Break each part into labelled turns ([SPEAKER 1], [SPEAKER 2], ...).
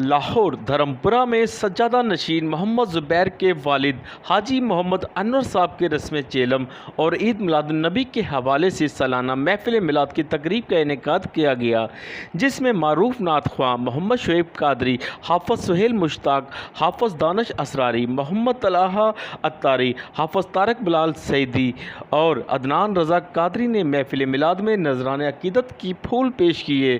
[SPEAKER 1] لاہور دھرمپورہ میں سجادہ نشین محمد زبیر کے والد حاجی محمد انور صاحب کے رسم چیلم اور عید میلاد النبی کے حوالے سے سالانہ محفل میلاد کی تقریب کا انعقاد کیا گیا، جس میں معروف نعت خواں محمد شعیب قادری، حافظ سہیل مشتاق، حافظ دانش اسراری، محمد طلحہ عطاری، حافظ طارق بلال سعیدی اور عدنان رضا قادری نے محفل میلاد میں نذرانِ عقیدت کی پھول پیش کیے۔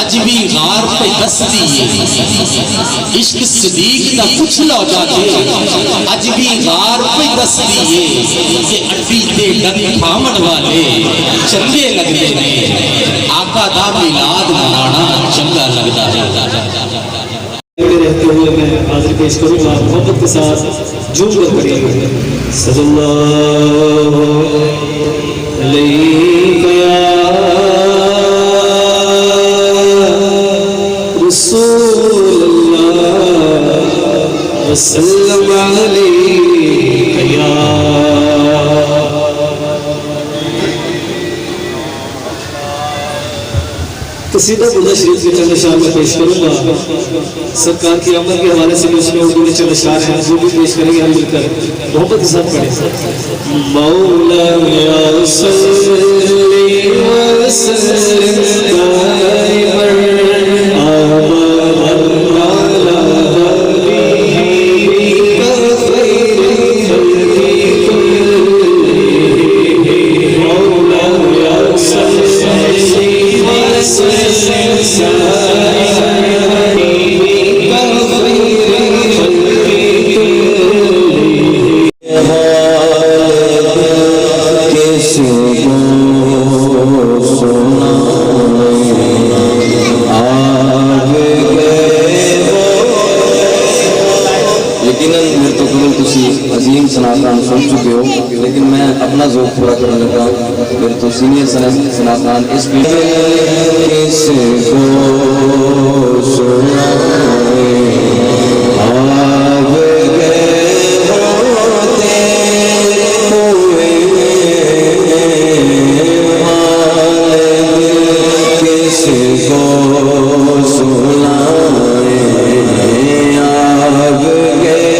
[SPEAKER 2] اج بھی غار پہ دس دیئے عشق صدیق دا کچھ لو جاتے، اج بھی غار پہ دس دیئے کہ اٹھی تے ڈن تھامن والے چنگے لگ دے نے، آقا دا میلاد منانا چنگا لگدا ہے۔
[SPEAKER 3] رہتے ہوئے میں حاضر پیش کروں گا محبت کے ساتھ جھوم کر پڑھیے گا۔ صلی اللہ علیہ رسول اللہ وسلم علیہ یا قصیدہ بردہ شریف کے چند اشعار میں پیش کروں گا۔ سرکار کی آمد کے حوالے سے بھی اس میں اردو میں چند اشعار ہیں، وہ بھی پیش کریں گے ہم مل کر محبت کے ساتھ پڑھیں۔ مولا یا صلی وسلم دائما
[SPEAKER 4] عظیم سناتان سن چکے ہو، لیکن میں اپنا ذوق پورا کرنے لگا پھر تو سینئر سناتان اس بھی کس کو سنائے آگ گئے ہوتے ہوئے کس کو سنائے آگ گئے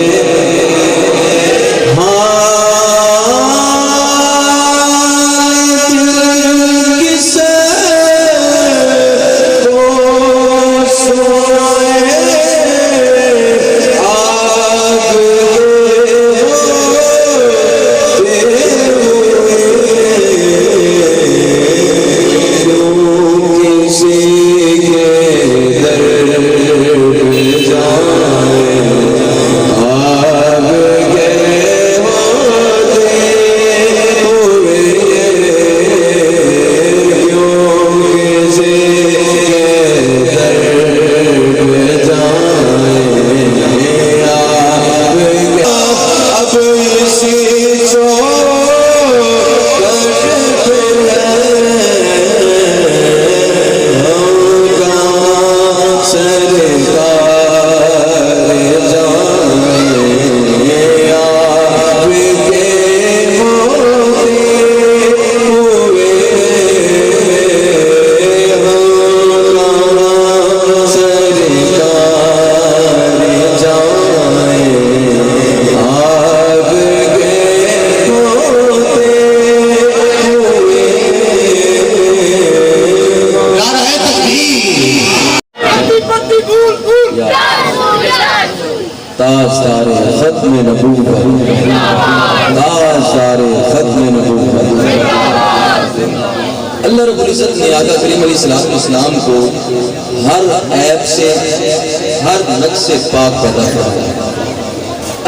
[SPEAKER 4] تاجدار ختم نبوت، تاجدار ختم نبوت۔ اللہ رب العزت نے آقا کریم علیہ السلام کو ہر عیب سے، ہر نقص سے پاک پیدا کیا۔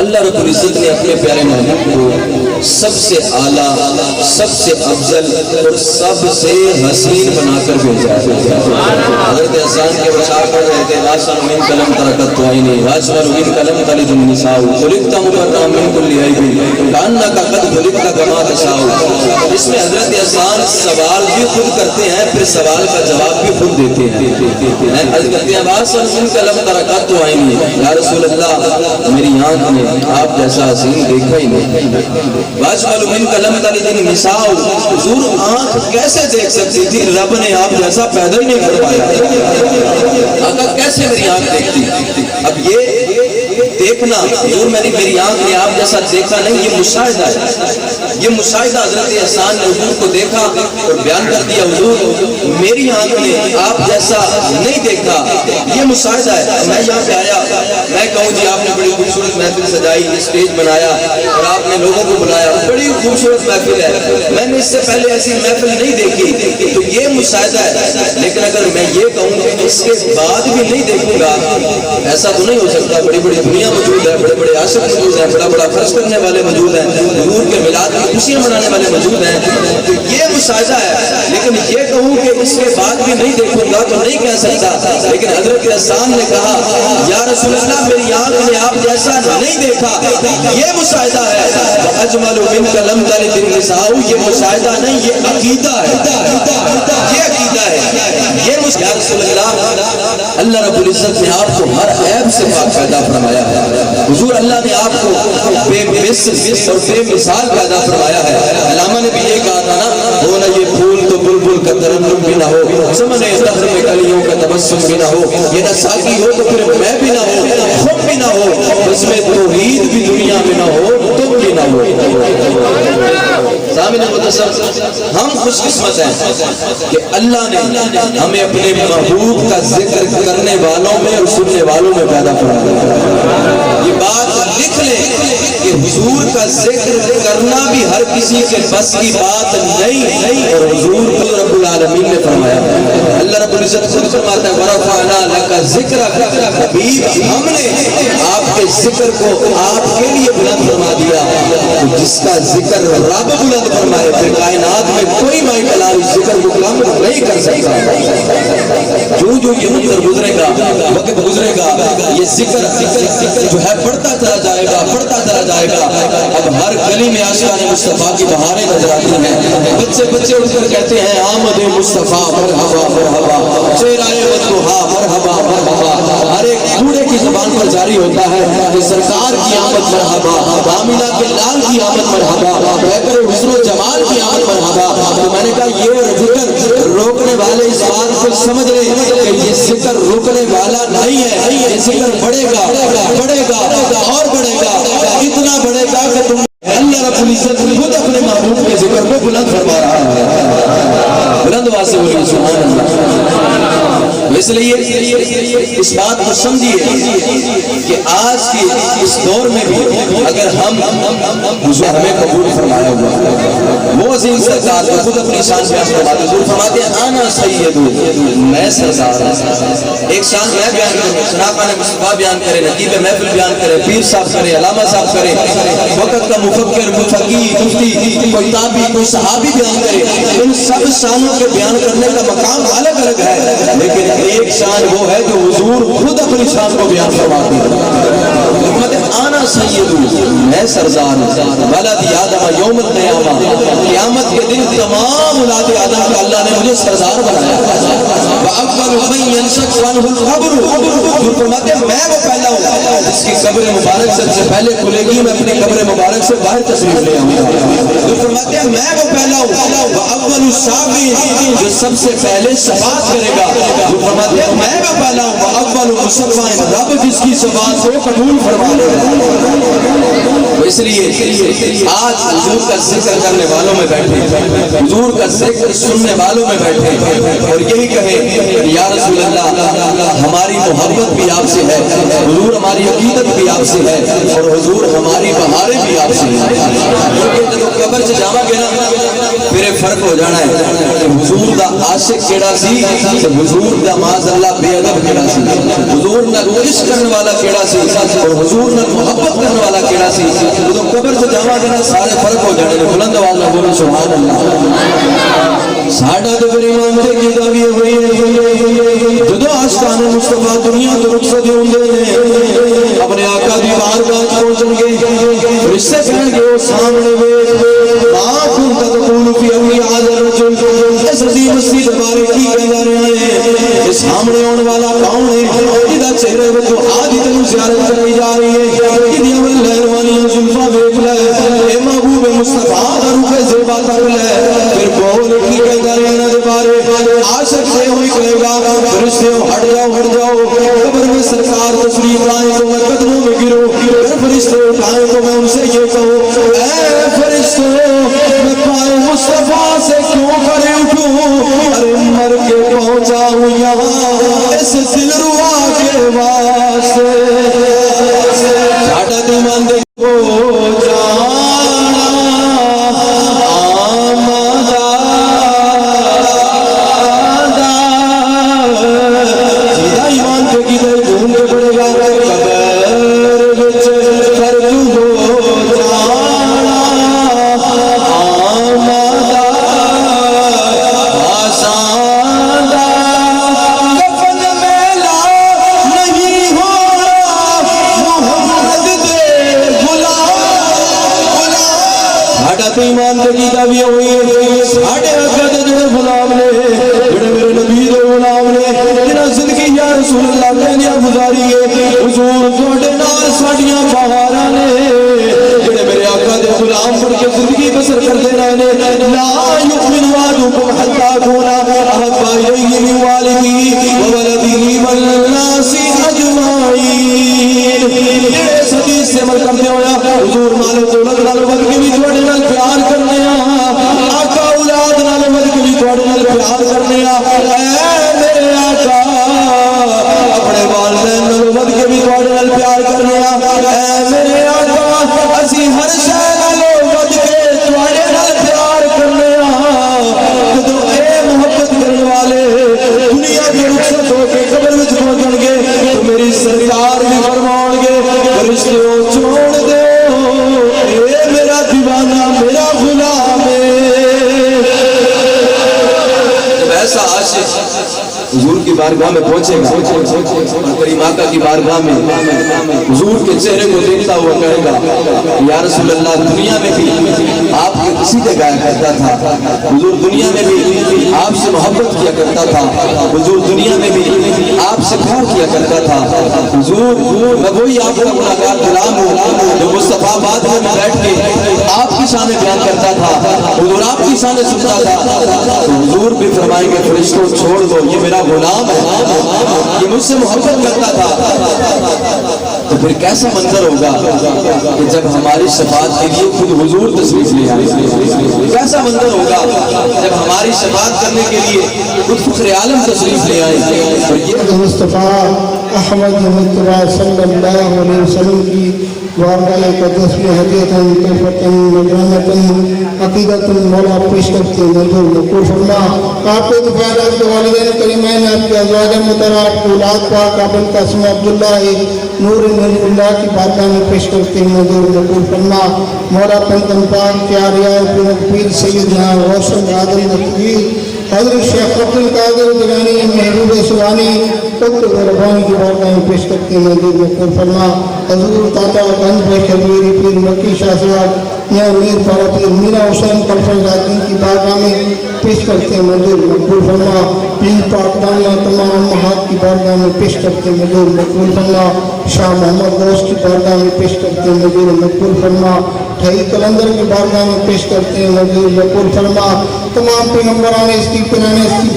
[SPEAKER 4] اللہ رب العزت نے اپنے پیارے محبوب کو سب سے اعلیٰ، سب سے افضل اور سب سے حسین بنا کر بھیجا ہے۔ حضرت حسان کے بشار پڑھ رہے تھے، راشن من قلم ترکت توائنی، راشن من قلم تلد النساء، خلقت مبرأ من کل عیب، کانک قد خلقت کما تشاء۔ اس میں حضرت حسان سوال بھی خود کرتے ہیں، پھر سوال کا جواب بھی خود دیتے ہیں۔ عرض کرتے ہیں راشن من قلم ترکت توائنی، یا رسول اللہ میری آنکھ نے آپ جیسا حسین دیکھا ہی نہیں۔ واجمل من قلم تلد النساء، حضور آنکھ کیسے دیکھ سکتی تھی؟ رب نے آپ جیسا پیدا ہی نہیں فرمایا۔ آقا کیسے میری آنکھ دیکھتی؟ اب یہ دیکھنا حضور میری آنکھ نے آپ جیسا دیکھا نہیں، یہ مشاہدہ ہے۔ یہ مشاہدہ حضرت حسان نے حضور کو دیکھا اور بیان کر دیا، حضور میری آنکھ نے آپ جیسا نہیں دیکھا، یہ مشاہدہ ہے۔ میں یہاں پہ آیا، میں کہوں جی آپ نے بڑی خوبصورت محفل سجائی، اسٹیج بنایا اور آپ نے لوگوں کو بلایا، بڑی خوبصورت محفل ہے، میں نے اس سے پہلے ایسی محفل نہیں دیکھی، تو یہ مشاہدہ ہے۔ لیکن اگر میں یہ کہوں کہ اس کے بعد بھی نہیں دیکھوں گا، ایسا تو نہیں ہو سکتا۔ بڑی بڑی دنیا موجود ہے، بڑے بڑے عاشق موجود ہیں، بڑا بڑا خرچ کرنے والے موجود ہیں، حضور کے میلاد کی خوشیاں منانے والے موجود ہیں، تو یہ مشاہدہ ہے۔ لیکن یہ کہوں کہ اس کے بعد بھی نہیں دیکھوں گا تو نہیں کہہ سکتا۔ لیکن حضرت حسان نے کہا یا رسول اللہ میری آنکھ نے آپ جیسا نہیں دیکھا، یہ مشاہدہ ہے۔ اجمل من قلم تلد النساء، یہ مشاہدہ نہیں، یہ عقیدہ ہے، یہ عقیدہ ہے، یہ یا رسول اللہ اللہ رب العزت نے آپ کو ہر عیب سے پاک پیدا فرمایا ہے۔ حضور اللہ نے آپ کو بے مثل اور بے مثال پیدا فرمایا ہے۔ علامہ نے بھی یہ کہا تھا نا، ہو نہ یہ پھول تو بلبل کا ترنم بھی نہ ہو، زمانے دہر میں کلیوں کا تبسم بھی نہ ہو، یہ نہ ساقی ہو تو پھر میں بھی نہ ہو، خود بھی نہ ہو، اس میں توحید بھی دنیا میں نہ ہو، تم بھی نہ ہو۔ سامنے متصف ہم خوش قسمت ہیں کہ اللہ نے ہمیں اپنے محبوب کا ذکر کرنے والوں میں اور سننے والوں میں پیدا فرمایا۔ یہ بات لکھ لیں کہ حضور کا ذکر کرنا بھی ہر کسی کے بس کی بات نہیں، اور حضور خود رب العالمین نے فرمایا۔ اللہ رب العزت خود فرماتا ہے وَرَفَعْنَا لَكَ ذِكْرَكَ، حبیب ہم نے آپ کے ذکر کو آپ کے لیے بلند فرما دیا۔ تو جس کا ذکر رب بلند فرمائے، پھر کائنات میں کوئی مائی کلام اس ذکر کو کم نہیں کر سکتا۔ جو یہ منظر گزرے گا، وقت گزرے گا، یہ ذکر جو ہے بڑھتا چلا جائے گا، بڑھتا چلا جائے گا۔ اب ہر گلی میں عاشقان مصطفیٰ کی بہاریں نظر آتی ہیں، بچے اٹھ کر کہتے ہیں آمد مصطفیٰ مرحبا مرحبا، چہرائے بدگوہا مرحبا مرحبا۔ ہر ایک بوڑھے کی زبان پر جاری ہوتا ہے کہ سرکار کی آمد مرحبا، آمینہ کے لال کی آمد مرحبا، بہتر حسن و جمال کی آمد مرحبا۔ تو میں نے کہا یہ ذکر روکنے والے اس بات کو سمجھ رہے کہ یہ ذکر روکنے والا نہیں ہے، یہ ذکر بڑھے گا بڑھے گا اور بڑھے گا، اتنا بڑھے گا کہ تم اللہ رب العزت خود اپنے محبوب کے ذکر کو بلند فرما رہا ہے۔ بلند آواز سے بولیے سبحان اللہ۔ اس لیے اس بات کو سمجھیے کہ آج کی اس دور میں بھی اگر ہم حضور ہمیں قبول فرمایا ہوا، وہ عظیم سرکار کو خود اپنی شان بیان فرماتے ہیں، حضور فرماتے ہیں آنا سید میں سرکار۔ ایک شان میں بیان کروں، شناخان مصطفیٰ بیان کرے، نقیب محفل بیان کرے، پیر صاحب کرے، علامہ صاحب کرے، وقت کا مفکر، مفقیہ، مفتی، کوئی تابعی، کوئی صحابی بیان کرے، ان سب شانوں کے بیان کرنے کا مقام الگ الگ ہے، لیکن ایک شان وہ ہے جو حضور خود اپنی شان کو بیان فرماتے ہیں۔ حکمت آنا سید میں سرزار، ولد آدم یوم القیامہ، قیامت کے دن تمام اولاد آدم کا اللہ نے مجھے سرزار بنایا۔ وَأَوَّلُ مَن يَنشَقُّ عَنْهُ الْقَبْرُ، فرماتے ہیں میں وہ پہلا ہوں جس کی قبر مبارک سب سے پہلے کھلے گی، میں اپنی قبر مبارک سے باہر تشریف لے آؤں گا۔ فرماتے ہیں میں وہ پہلا ہوں وَأَوَّلُ الشَّافِعِينَ، جو سب سے پہلے شفاعت کرے گا۔ فرماتے ہیں میں وہ پہلا ہوں وَأَوَّلُ مُشَفَّعٍ، رب جس کی شفاعت کو قبول فرما لے گا۔ تو اس لیے آج حضور کا ذکر کرنے والوں میں بیٹھے، حضور کا ذکر سننے والوں میں بیٹھے اور یہی کہیں یا رسول اللہ ہماری محبت بھی آپ سے ہے، حضور ہماری عقیدت بھی آپ سے ہے اور حضور ہماری بہاریں بھی آپ سے ہیں. کیونکہ جب قبر سے جاوا گے نا پھر فرق ہو جانا ہے کہ حضور دا عاشق کیڑا سی تے حضور دا معاذ اللہ بے ادب کیڑا سی، حضور نال عشق کرنے والا کیڑا سی اور حضور نال محبت کرنے والا کیڑا سی. جب قبر سے جاوا گے نا سارے فرق ہو جانے. بلند آواز نال بولو سبحان اللہ. ساڈا تے پھر ایمان تے کی دعوی ہوئی ہے جدوں عاشقان مصطفیٰ دنیا تو رخصت ہوندے نے اپنے آقا دی بارگاہ پہنچن گے، فرشتے کہن گے او سامنے ویکھ ما كنت تقول في أمر هذا الرجل. اس عظیم مسیح دے بارے کی کہندا رہا ہے؟ اس سامنے آنے والا کون ہے جہاں چہرے وچ آج تینوں زیارت کرائی جا رہی ہے، جہدیاں لہروانیاں زلفاں ویکھ لے اے محبوب مصطفیٰ دا روح زیبا کر لے. پھر بول کی کہندا رہا انہاں دے بارے عاشق سے ہوئی کہے گا فرشتے ہٹ جاؤ ہٹ جاؤ، قبر میں سرکار تشریف لائیں تو میں قدموں میں گرو. پھر فرشتے اٹھائیں تو میں ان سے یہ کہوں اے فرشتوں میں پائے مصطفیٰ سے کیوں کھڑے اٹھوں، ارے مر کے پہنچا ہوں یہاں اس دل روا کے واسطے. ساڈا ایمان دیکھو جانا آمدہ جیدہ ایمان کے کی دے گھوم کے پڑے گا قبر وچ فرد ہو جانا آمدہ آساندہ کفن میلا نہیں ہونا محمد دے غلام. ساڈا تے ایمان تے کی دعوی ہوئی ہے ساڈے آقا دے جڑے غلام نے جڑے میرے نبی دے غلام نے جنہاں زندگی یا رسول اللہ کہندیاں گزاری ہے حضور تواڈے نال ساڈیاں بہاراں نے جڑے میرے آقا دے غلام بن کے زندگی بسر کردے رہے نے. لا یؤمن احدکم حتی اکون احب الیہ من والدہ وولدہ والناس اجمعین. اس حدیث سے عمل کرتے ہویا حضور مال دولت نال ود کے بھی تواڈے نال پیار کرنے آقا اولاد نال ود کے بھی تواڈے نال پیار کرنے اے میرے آقا اپنے والدین نال ود کے بھی تواڈے نال پیار کرنے اے میرے آقا اسی ہر شے نال ود کے تواڈے نال پیار کرنے جدوں اے محبت کرنے والے دنیا کی رخصت ہو کے قبر وچ پہنچن گے تو میری سرکار بھی فرماؤ گے فرشتوں چھوڑ دو اے میرا دیوانہ میرا غلام ہے. جب ایسا عاشق حضور کی بارگاہ میں پہنچے گا اور کریم آقا کی بارگاہ میں حضور کے چہرے کو دیکھتا ہوا کہے گا یا رسول اللہ دنیا میں بھی آپ کے کسی سے گایا کرتا تھا، حضور دنیا میں بھی آپ سے محبت کیا کرتا تھا، حضور دنیا میں بھی آپ سے پیار کیا کرتا تھا. حضور میں وہی آپ کا گناہگار غلام ہوں جو مصطفیٰ باد میں بیٹھ کے آپ کی شان بیان کرتا تھا، حضور آپ کی شان سنتا تھا. حضور بھی فرمائیں گے فرشتوں چھوڑ دو یہ میرا غلام ہے، یہ مجھ سے محبت کرتا تھا. تو پھر کیسا منظر ہوگا کہ جب ہماری شفاعت کے لیے خود حضور تشریف لے آئے. کیسا منظر ہوگا جب ہماری شفاعت کرنے کے لیے خود فخر عالم تشریف لے آئے. اور یہ
[SPEAKER 5] مصطفیٰ احمد مصطفیٰ صلی اللہ علیہ وسلم کی بارگاہ مقدس میں ہدیتاً تحفتاً مجرمتاً عقیدتاً مولا پیش کرتے منظور مقبول فرما. آپ کے دفعات کے والدین کریمین آپ کے ازواج مطہرات اولاد پاک ابو القاسم عبداللہ نور اللہ کی بارگاہ میں پیش کرتے منظور مقبول فرما. مولا پنتم پاک پیاریاں پیر سیدنا روشن عادل نقوی حضرت شیخ عبد القادر جیلانی محبوب سبحانی قطب ربانی کی بارگاہ میں پیش کرتے ہیں منظور مقبول فرما. حضور تاتا گنج بے شبیر پیر مکی شاہ صاحب یا میر پارا پیر میرا حسین کلفن ذاتین کی بارگاہ میں پیش کرتے ہیں منظور مقبول فرما. پیر پاک دانا تمام امہات کی بارگاہ میں پیش کرتے ہیں منظور مقبول فرما. شاہ محمد غوث کی بارگاہ میں پیش کرتے ہیں منظور مقبول فرما. ٹھئی کلندر کی بارگاہ میں پیش کرتے ہیں منظور مقبول فرما. تمام پیغمبران اس کی پرانے اس کی